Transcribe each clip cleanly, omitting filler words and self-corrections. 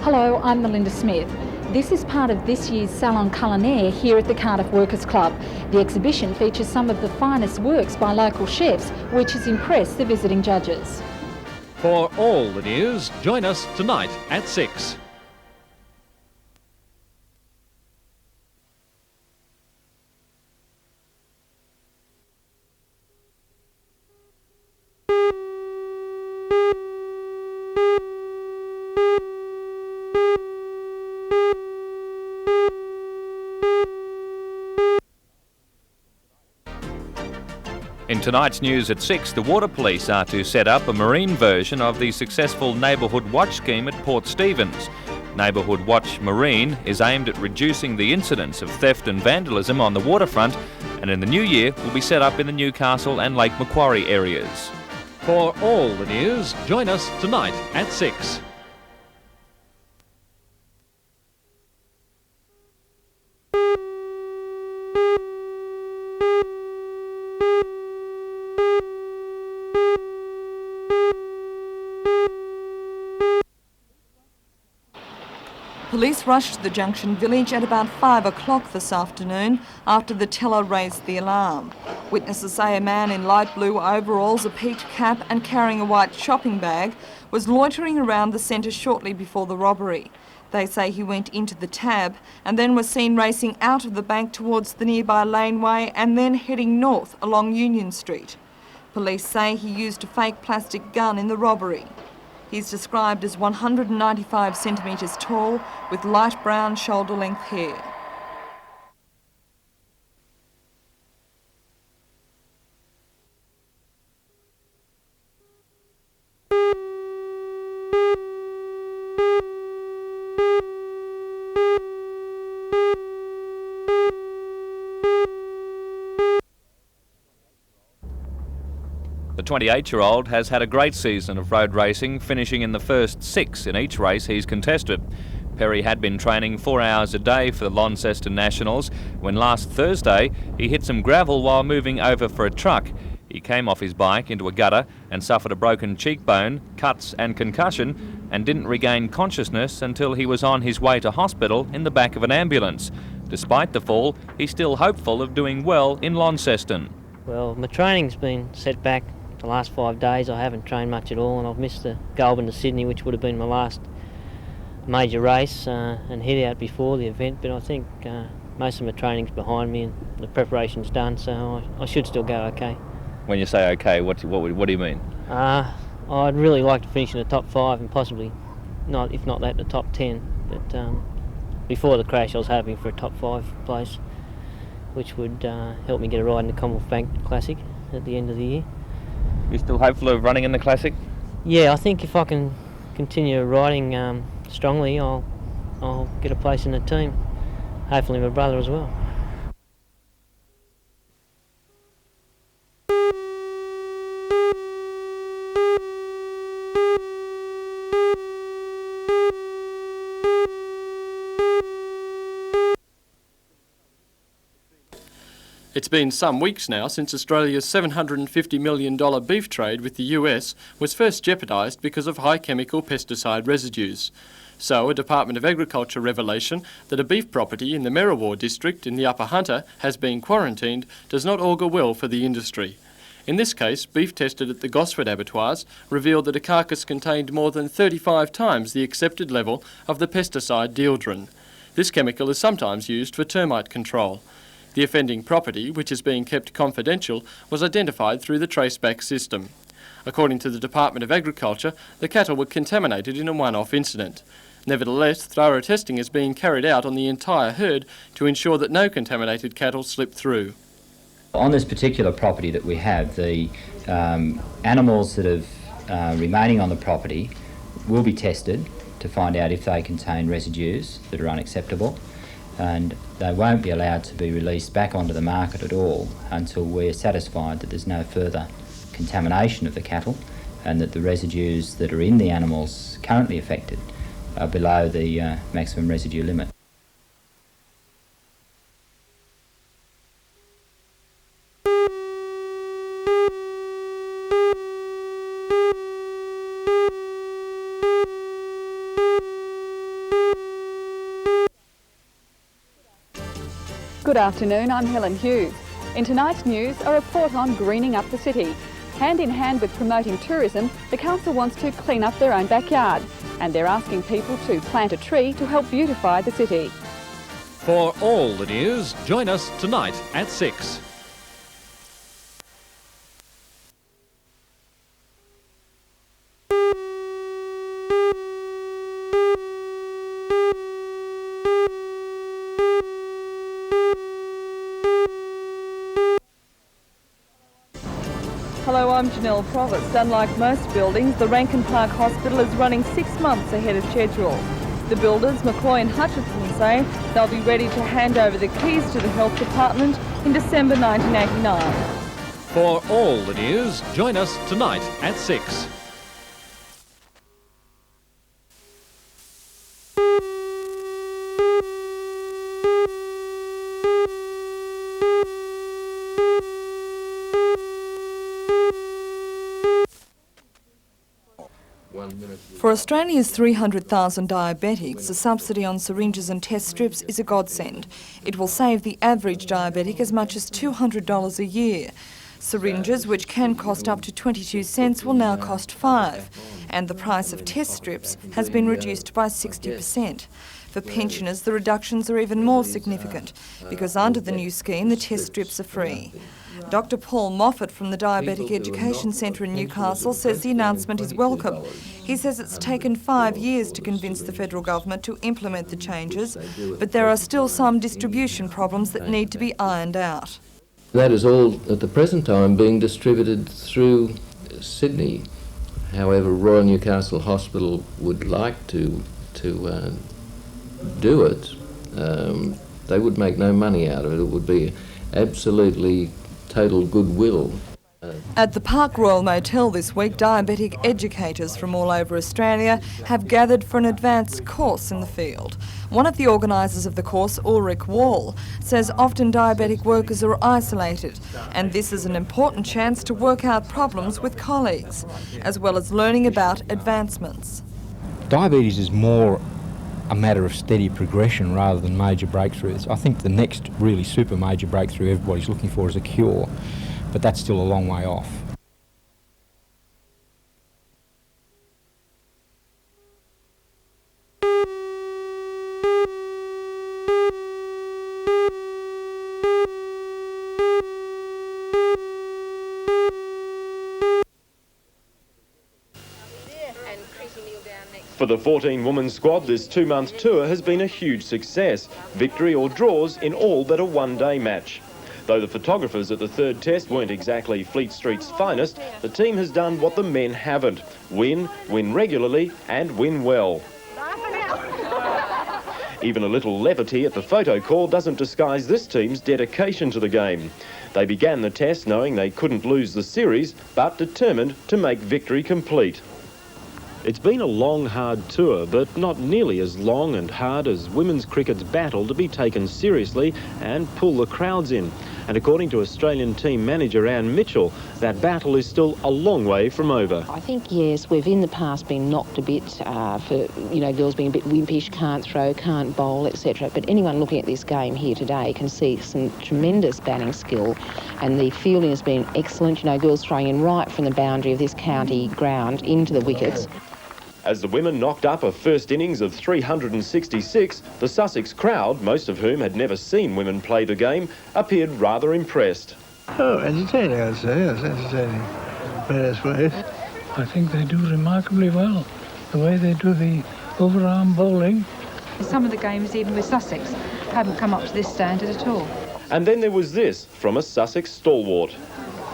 Hello, I'm Melinda Smith. This is part of this year's Salon Culinaire here at the Cardiff Workers Club. The exhibition features some of the finest works by local chefs, which has impressed the visiting judges. For all the news, join us tonight at 6. In tonight's news at 6, the Water Police are to set up a marine version of the successful Neighbourhood Watch scheme at Port Stephens. Neighbourhood Watch Marine is aimed at reducing the incidence of theft and vandalism on the waterfront, and in the new year will be set up in the Newcastle and Lake Macquarie areas. For all the news, join us tonight at 6. Police rushed the Junction village at about 5 o'clock this afternoon after the teller raised the alarm. Witnesses say a man in light blue overalls, a peaked cap and carrying a white shopping bag was loitering around the centre shortly before the robbery. They say he went into the tab and then was seen racing out of the bank towards the nearby laneway and then heading north along Union Street. Police say he used a fake plastic gun in the robbery. He's described as 195 centimetres tall with light brown shoulder-length hair. The 28-year-old has had a great season of road racing, finishing in the first 6 in each race he's contested. Perry had been training 4 hours a day for the Launceston Nationals when last Thursday he hit some gravel while moving over for a truck. He came off his bike into a gutter and suffered a broken cheekbone, cuts and concussion, and didn't regain consciousness until he was on his way to hospital in the back of an ambulance. Despite the fall, he's still hopeful of doing well in Launceston. Well, my training's been set back the last 5 days. I haven't trained much at all, and I've missed the Goulburn to Sydney, which would have been my last major race, and head out before the event. But I think most of my training's behind me and the preparation's done, so I should still go okay. When you say okay, what do you mean? I'd really like to finish in the top 5 and possibly, if not that, the top 10. But before the crash I was hoping for a top 5 place, which would help me get a ride in the Commonwealth Bank Classic at the end of the year. You still hopeful of running in the Classic? Yeah, I think if I can continue riding strongly, I'll get a place in the team. Hopefully my brother as well. It's been some weeks now since Australia's $750 million beef trade with the US was first jeopardised because of high chemical pesticide residues. So, a Department of Agriculture revelation that a beef property in the Merriwa district in the Upper Hunter has been quarantined does not augur well for the industry. In this case, beef tested at the Gosford abattoirs revealed that a carcass contained more than 35 times the accepted level of the pesticide dieldrin. This chemical is sometimes used for termite control. The offending property, which is being kept confidential, was identified through the traceback system. According to the Department of Agriculture, the cattle were contaminated in a one-off incident. Nevertheless, thorough testing is being carried out on the entire herd to ensure that no contaminated cattle slip through. On this particular property that we have, the animals that are remaining on the property will be tested to find out if they contain residues that are unacceptable, and they won't be allowed to be released back onto the market at all until we're satisfied that there's no further contamination of the cattle and that the residues that are in the animals currently affected are below the maximum residue limit. Good afternoon, I'm Helen Hughes. In tonight's news, a report on greening up the city. Hand in hand with promoting tourism, the council wants to clean up their own backyard, and they're asking people to plant a tree to help beautify the city. For all the news, join us tonight at 6. Hello, I'm Janelle Provost. Unlike most buildings, the Rankin Park Hospital is running 6 months ahead of schedule. The builders, McCoy and Hutchinson, say they'll be ready to hand over the keys to the health department in December 1989. For all the news, join us tonight at 6. For Australia's 300,000 diabetics, a subsidy on syringes and test strips is a godsend. It will save the average diabetic as much as $200 a year. Syringes, which can cost up to 22 cents, will now cost $5, and the price of test strips has been reduced by 60%. For pensioners, the reductions are even more significant, because under the new scheme, the test strips are free. Dr Paul Moffat from the Diabetic Education Centre in Newcastle says the announcement is welcome. He says it's taken 5 years to convince the federal government to implement the changes, but there are still some distribution problems that need to be ironed out. That is all at the present time being distributed through Sydney. However, Royal Newcastle Hospital would like to do it. They would make no money out of it. It would be absolutely total goodwill. At the Park Royal Motel this week, diabetic educators from all over Australia have gathered for an advanced course in the field. One of the organisers of the course, Ulrich Wall, says often diabetic workers are isolated, and this is an important chance to work out problems with colleagues, as well as learning about advancements. Diabetes is more a matter of steady progression rather than major breakthroughs. I think the next really super major breakthrough everybody's looking for is a cure, but that's still a long way off. For the 14-woman squad, this 2-month tour has been a huge success. Victory or draws in all but a one-day match. Though the photographers at the third test weren't exactly Fleet Street's finest, the team has done what the men haven't. Win regularly and win well. Even a little levity at the photo call doesn't disguise this team's dedication to the game. They began the test knowing they couldn't lose the series, but determined to make victory complete. It's been a long, hard tour, but not nearly as long and hard as women's cricket's battle to be taken seriously and pull the crowds in. And according to Australian team manager Anne Mitchell, that battle is still a long way from over. I think, yes, we've in the past been knocked a bit for, girls being a bit wimpish, can't throw, can't bowl, etc. But anyone looking at this game here today can see some tremendous batting skill, and the fielding has been excellent. Girls throwing in right from the boundary of this county ground into the wickets. As the women knocked up a first innings of 366, the Sussex crowd, most of whom had never seen women play the game, appeared rather impressed. Oh, entertaining, I'd say, yes, entertaining. Various ways. I think they do remarkably well. The way they do the overarm bowling. Some of the games, even with Sussex, haven't come up to this standard at all. And then there was this from a Sussex stalwart.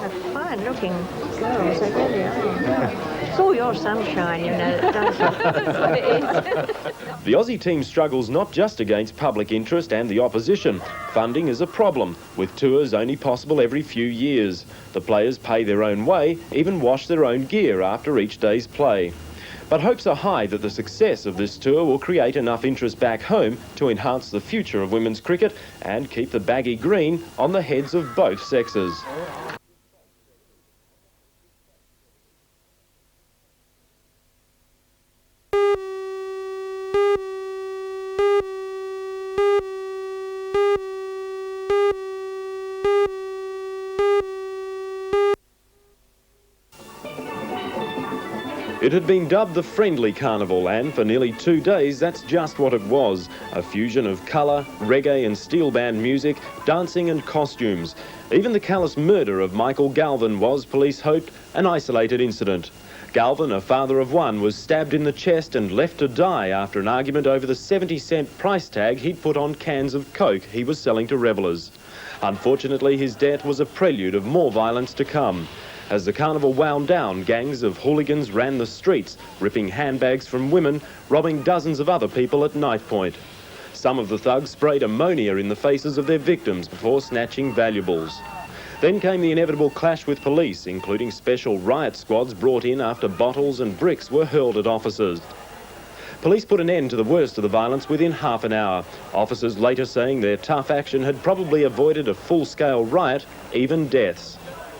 They're fine-looking girls, they really are. It's all your sunshine, don't you? That's what it is. The Aussie team struggles not just against public interest and the opposition. Funding is a problem, with tours only possible every few years. The players pay their own way, even wash their own gear after each day's play. But hopes are high that the success of this tour will create enough interest back home to enhance the future of women's cricket and keep the baggy green on the heads of both sexes. It had been dubbed the Friendly Carnival, and for nearly 2 days that's just what it was. A fusion of colour, reggae and steel band music, dancing and costumes. Even the callous murder of Michael Galvin was, police hoped, an isolated incident. Galvin, a father of one, was stabbed in the chest and left to die after an argument over the 70-cent price tag he'd put on cans of Coke he was selling to revellers. Unfortunately, his death was a prelude of more violence to come. As the carnival wound down, gangs of hooligans ran the streets, ripping handbags from women, robbing dozens of other people at night point. Some of the thugs sprayed ammonia in the faces of their victims before snatching valuables. Then came the inevitable clash with police, including special riot squads brought in after bottles and bricks were hurled at officers. Police put an end to the worst of the violence within half an hour. Officers later saying their tough action had probably avoided a full-scale riot, even deaths.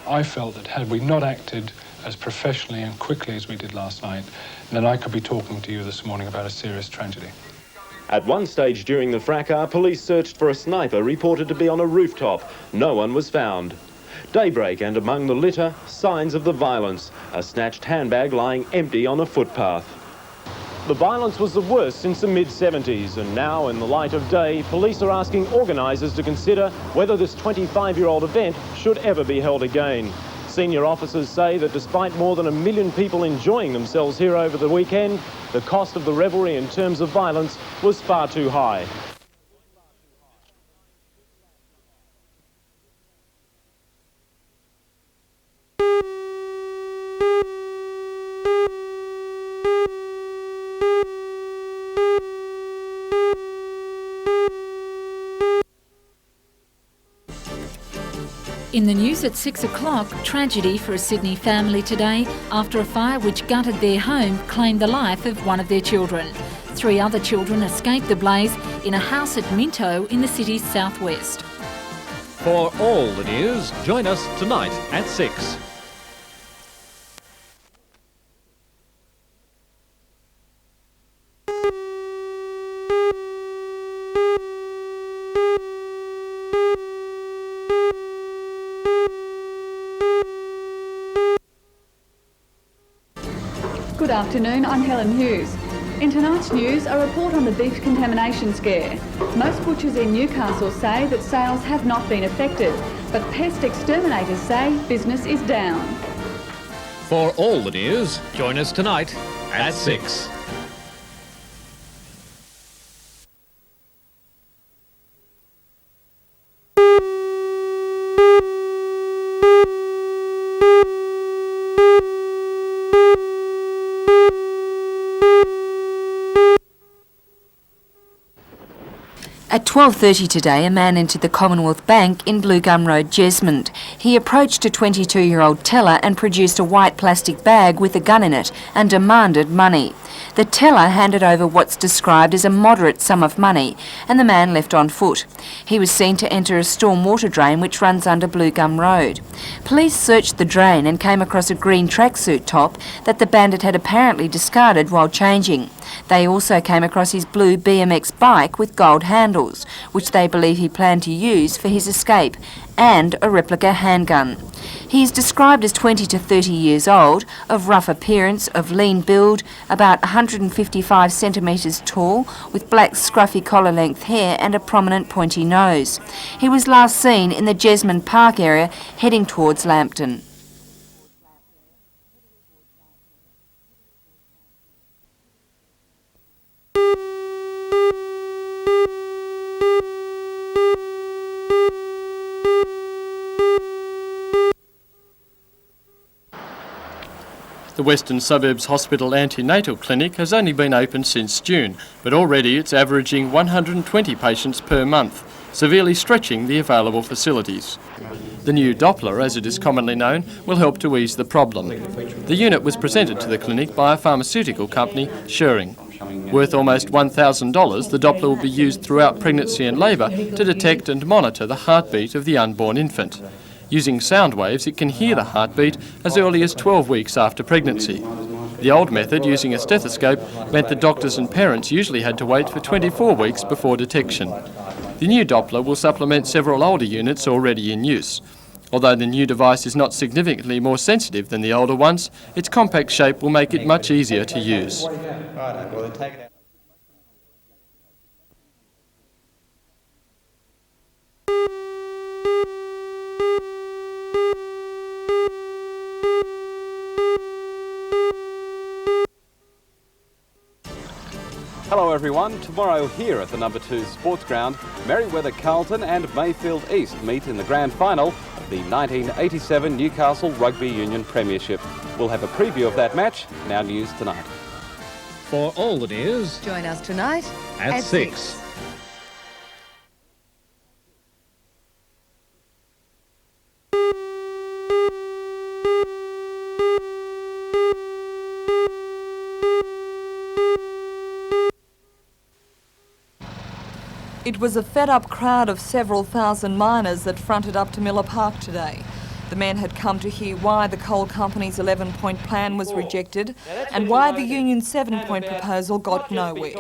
I felt that had we not acted as professionally and quickly as we did last night, then I could be talking to you this morning about a serious tragedy. At one stage during the fracas, police searched for a sniper reported to be on a rooftop. No one was found. Daybreak, and among the litter, signs of the violence. A snatched handbag lying empty on a footpath. The violence was the worst since the mid-70s, and now, in the light of day, police are asking organisers to consider whether this 25-year-old event should ever be held again. Senior officers say that despite more than 1 million people enjoying themselves here over the weekend, the cost of the revelry in terms of violence was far too high. In the news at 6 o'clock, tragedy for a Sydney family today after a fire which gutted their home claimed the life of one of their children. 3 other children escaped the blaze in a house at Minto in the city's southwest. For all the news, join us tonight at 6. Good afternoon, I'm Helen Hughes. In tonight's news, a report on the beef contamination scare. Most butchers in Newcastle say that sales have not been affected, but pest exterminators say business is down. For all the news, join us tonight at 6. At 12:30 today, a man entered the Commonwealth Bank in Blue Gum Road, Jesmond. He approached a 22-year-old teller and produced a white plastic bag with a gun in it and demanded money. The teller handed over what's described as a moderate sum of money, and the man left on foot. He was seen to enter a storm water drain which runs under Blue Gum Road. Police searched the drain and came across a green tracksuit top that the bandit had apparently discarded while changing. They also came across his blue BMX bike with gold handles, which they believe he planned to use for his escape, and a replica handgun. He is described as 20 to 30 years old, of rough appearance, of lean build, about 155 centimetres tall, with black scruffy collar-length hair and a prominent pointy nose. He was last seen in the Jesmond Park area, heading towards Lambton. The Western Suburbs Hospital Antenatal Clinic has only been open since June, but already it's averaging 120 patients per month, severely stretching the available facilities. The new Doppler, as it is commonly known, will help to ease the problem. The unit was presented to the clinic by a pharmaceutical company, Syringes. Worth almost $1,000, the Doppler will be used throughout pregnancy and labour to detect and monitor the heartbeat of the unborn infant. Using sound waves, it can hear the heartbeat as early as 12 weeks after pregnancy. The old method, using a stethoscope, meant that doctors and parents usually had to wait for 24 weeks before detection. The new Doppler will supplement several older units already in use. Although the new device is not significantly more sensitive than the older ones, its compact shape will make it much easier to use. Hello everyone, tomorrow here at the number 2 Sportsground, Merriweather Carlton and Mayfield East meet in the grand final of the 1987 Newcastle Rugby Union Premiership. We'll have a preview of that match in our news tonight. For all the news, join us tonight at 6. It was a fed-up crowd of several thousand miners that fronted up to Miller Park today. The men had come to hear why the coal company's 11-point plan was rejected and why the union's 7-point proposal got nowhere.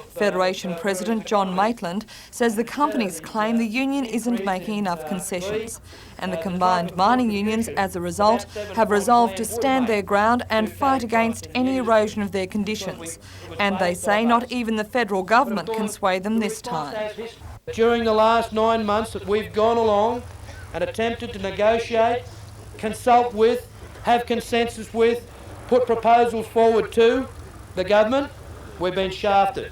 Federation President John Maitland says the companies claim the union isn't making enough concessions, and the combined mining unions, as a result, have resolved to stand their ground and fight against any erosion of their conditions. And they say not even the federal government can sway them this time. During the last 9 months that we've gone along and attempted to negotiate, consult with, have consensus with, put proposals forward to the government, we've been shafted.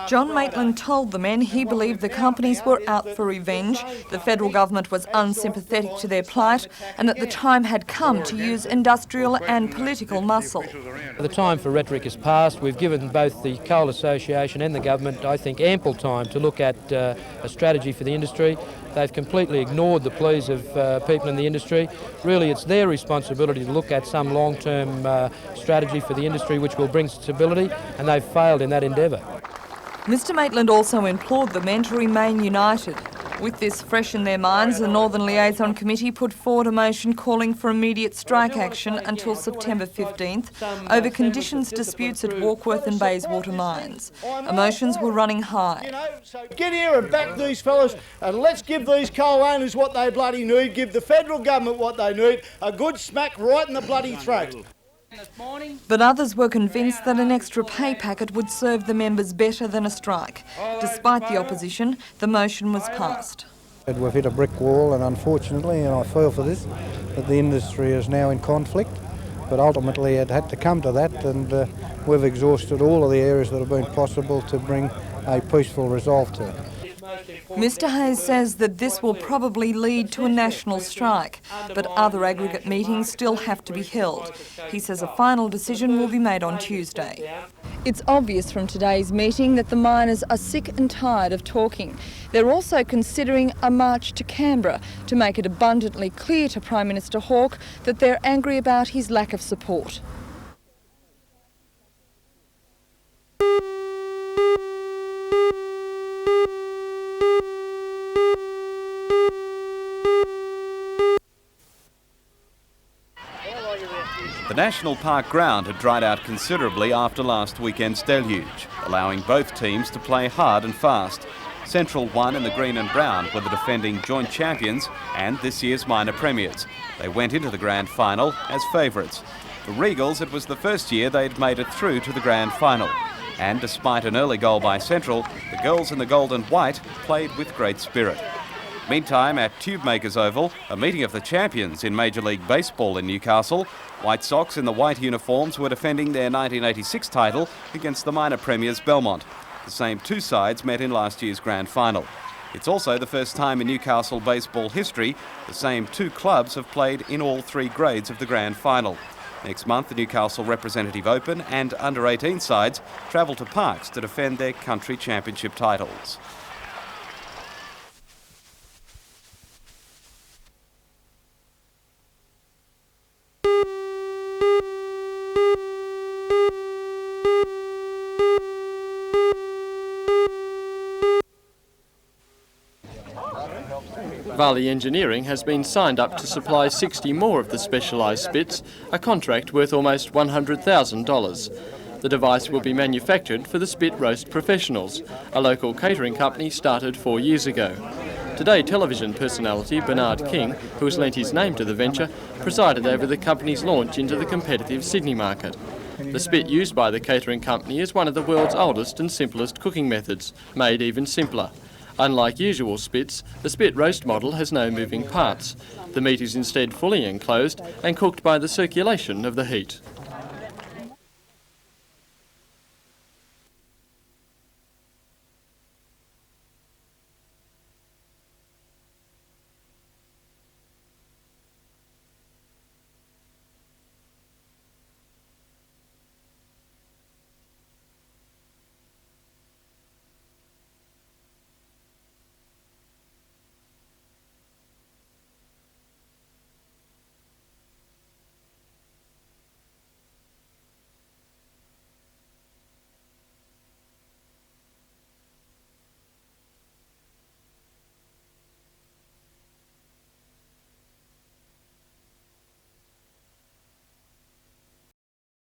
John Maitland told the men he believed the companies were out for revenge, the federal government was unsympathetic to their plight, and that the time had come to use industrial and political muscle. The time for rhetoric has passed. We've given both the Coal Association and the government, I think, ample time to look at a strategy for the industry. They've completely ignored the pleas of people in the industry. Really, it's their responsibility to look at some long-term strategy for the industry which will bring stability, and they've failed in that endeavour. Mr Maitland also implored the men to remain united. With this fresh in their minds, the Northern Liaison Committee put forward a motion calling for immediate strike action until September 15th over conditions disputes at Warkworth and Bayswater mines. Emotions were running high. So get here and back these fellas, and let's give these coal owners what they bloody need, give the federal government what they need, a good smack right in the bloody throat. But others were convinced that an extra pay packet would serve the members better than a strike. Despite the opposition, the motion was passed. We've hit a brick wall, and unfortunately, and I feel for this, that the industry is now in conflict. But ultimately it had to come to that, and we've exhausted all of the areas that have been possible to bring a peaceful resolve to it. Mr Hayes says that this will probably lead to a national strike, but other aggregate meetings still have to be held. He says a final decision will be made on Tuesday. It's obvious from today's meeting that the miners are sick and tired of talking. They're also considering a march to Canberra to make it abundantly clear to Prime Minister Hawke that they're angry about his lack of support. The National Park ground had dried out considerably after last weekend's deluge, allowing both teams to play hard and fast. Central won in the green and brown were the defending joint champions and this year's minor premiers. They went into the grand final as favourites. For Regals, it was the first year they'd made it through to the grand final. And despite an early goal by Central, the girls in the gold and white played with great spirit. Meantime, at Tubemakers Oval, a meeting of the champions in Major League Baseball in Newcastle, White Sox in the white uniforms were defending their 1986 title against the minor premiers Belmont. The same two sides met in last year's grand final. It's also the first time in Newcastle baseball history the same two clubs have played in all three grades of the grand final. Next month, the Newcastle Representative Open and under-18 sides travel to Parkes to defend their country championship titles. Varley Engineering has been signed up to supply 60 more of the specialised spits, a contract worth almost $100,000. The device will be manufactured for the spit roast professionals, a local catering company started 4 years ago. Today, television personality Bernard King, who has lent his name to the venture, presided over the company's launch into the competitive Sydney market. The spit used by the catering company is one of the world's oldest and simplest cooking methods, made even simpler. Unlike usual spits, the spit roast model has no moving parts. The meat is instead fully enclosed and cooked by the circulation of the heat.